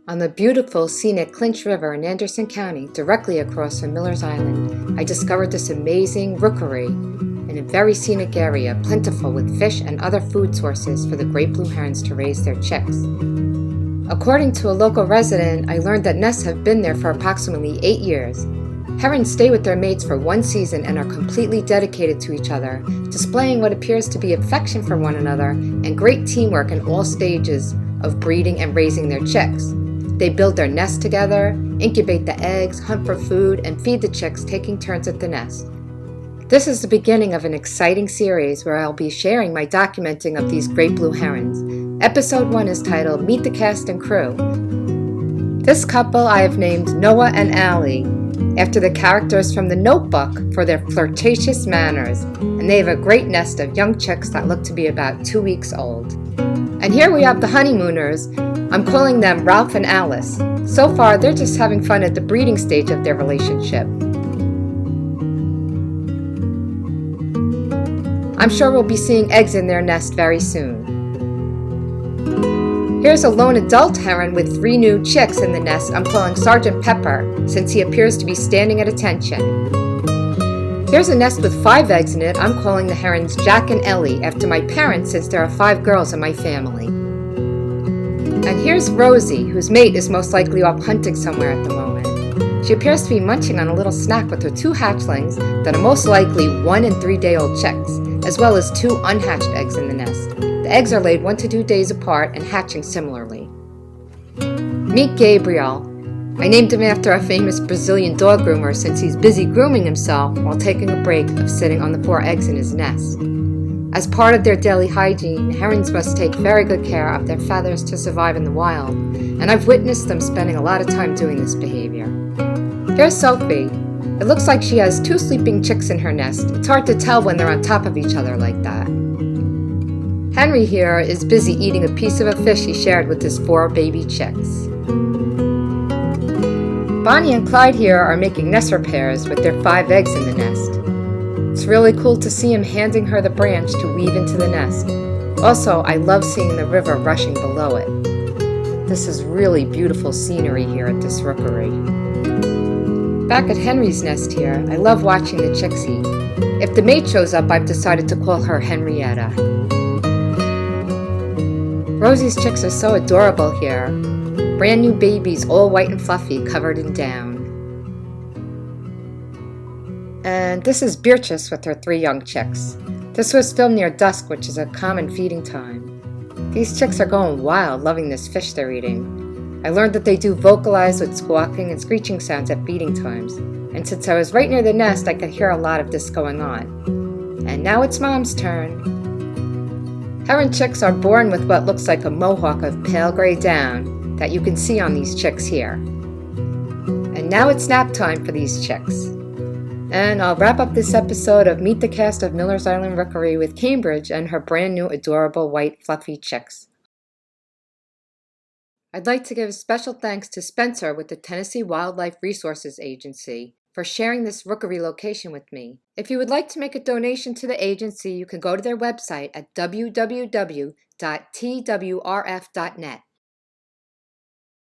On the beautiful, scenic Clinch River in Anderson County, directly across from Miller's Island, I discovered this amazing rookery in a very scenic area, plentiful with fish and other food sources for the great blue herons to raise their chicks. According to a local resident, I learned that nests have been there for approximately 8 years. Herons stay with their mates for one season and are completely dedicated to each other, displaying what appears to be affection for one another and great teamwork in all stages of breeding and raising their chicks. They build their nest together, incubate the eggs, hunt for food, and feed the chicks, taking turns at the nest. This is the beginning of an exciting series where I'll be sharing my documenting of these great blue herons. Episode 1 is titled Meet the Cast and Crew. This couple I have named Noah and Allie, after the characters from The Notebook for their flirtatious manners, and they have a great nest of young chicks that look to be about 2 weeks old. And here we have the honeymooners. I'm calling them Ralph and Alice. So far, they're just having fun at the breeding stage of their relationship. I'm sure we'll be seeing eggs in their nest very soon. Here's a lone adult heron with 3 new chicks in the nest I'm calling Sergeant Pepper, since he appears to be standing at attention. Here's a nest with 5 eggs in it I'm calling the herons Jack and Ellie, after my parents, since there are 5 girls in my family. And here's Rosie, whose mate is most likely off hunting somewhere at the moment. She appears to be munching on a little snack with her 2 hatchlings that are most likely 1 and 3-day-old chicks, as well as 2 unhatched eggs in the nest. The eggs are laid 1 to 2 days apart and hatching similarly. Meet Gabriel. I named him after a famous Brazilian dog groomer since he's busy grooming himself while taking a break of sitting on the 4 eggs in his nest. As part of their daily hygiene, herons must take very good care of their feathers to survive in the wild, and I've witnessed them spending a lot of time doing this behavior. Here's Sophie. It looks like she has 2 sleeping chicks in her nest. It's hard to tell when they're on top of each other like that. Henry here is busy eating a piece of a fish he shared with his 4 baby chicks. Bonnie and Clyde here are making nest repairs with their 5 eggs in the nest. It's really cool to see him handing her the branch to weave into the nest. Also, I love seeing the river rushing below it. This is really beautiful scenery here at this rookery. Back at Henry's nest here, I love watching the chicks eat. If the mate shows up, I've decided to call her Henrietta. Rosie's chicks are so adorable here. Brand new babies, all white and fluffy, covered in down. And this is Beatrice with her 3 young chicks. This was filmed near dusk, which is a common feeding time. These chicks are going wild, loving this fish they're eating. I learned that they do vocalize with squawking and screeching sounds at feeding times, and since I was right near the nest, I could hear a lot of this going on. And now it's Mom's turn. Heron chicks are born with what looks like a mohawk of pale gray down that you can see on these chicks here. And now it's nap time for these chicks. And I'll wrap up this episode of Meet the Cast of Miller's Island Rookery with Cambridge and her brand new adorable white fluffy chicks. I'd like to give special thanks to Spencer with the Tennessee Wildlife Resources Agency for sharing this rookery location with me. If you would like to make a donation to the agency, you can go to their website at www.twrf.net.